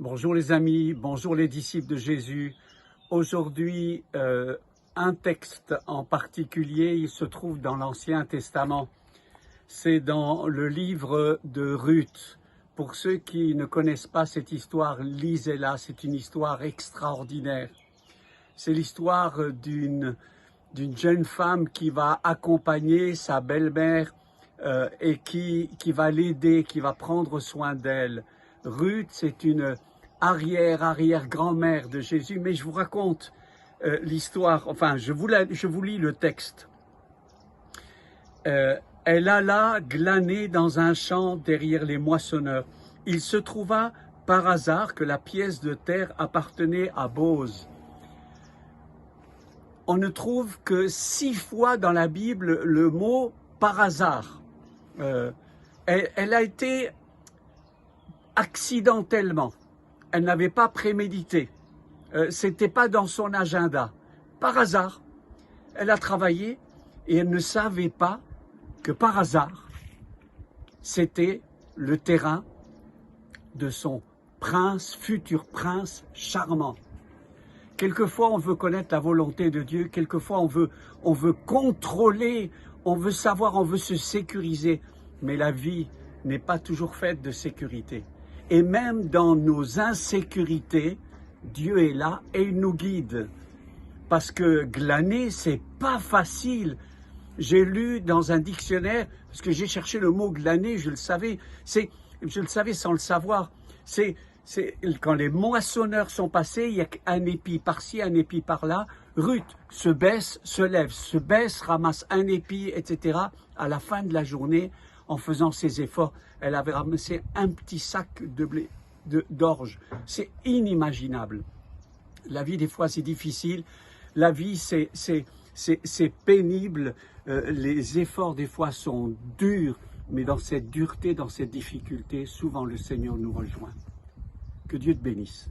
Bonjour les amis, bonjour les disciples de Jésus. Aujourd'hui, un texte en particulier, il se trouve dans l'Ancien Testament. C'est dans le livre de Ruth. Pour ceux qui ne connaissent pas cette histoire, lisez-la, c'est une histoire extraordinaire. C'est l'histoire d'une jeune femme qui va accompagner sa belle-mère et qui va l'aider, qui va prendre soin d'elle. Ruth, c'est une arrière-grand-mère de Jésus, mais je vous raconte l'histoire, enfin je vous lis le texte. Elle alla glaner dans un champ derrière les moissonneurs. Il se trouva par hasard que la pièce de terre appartenait à Boz. On ne trouve que 6 fois dans la Bible le mot par hasard. Elle a été accidentellement. Elle n'avait pas prémédité. C'était pas dans son agenda. Par hasard, elle a travaillé et elle ne savait pas que par hasard, c'était le terrain de son prince, futur prince charmant. Quelquefois, on veut connaître la volonté de Dieu. Quelquefois, on veut contrôler, on veut savoir, on veut se sécuriser. Mais la vie n'est pas toujours faite de sécurité. Et même dans nos insécurités, Dieu est là et il nous guide. Parce que glaner, c'est pas facile. J'ai lu dans un dictionnaire, parce que j'ai cherché le mot glaner, je le savais sans le savoir. C'est quand les moissonneurs sont passés, il y a un épi par-ci, un épi par-là. Ruth se baisse, se lève, se baisse, ramasse un épi, etc. À la fin de la journée, en faisant ses efforts, elle avait ramassé un petit sac de blé, d'orge. C'est inimaginable. La vie, des fois, c'est difficile. La vie, c'est pénible. Les efforts, des fois, sont durs. Mais dans cette dureté, dans cette difficulté, souvent le Seigneur nous rejoint. Que Dieu te bénisse.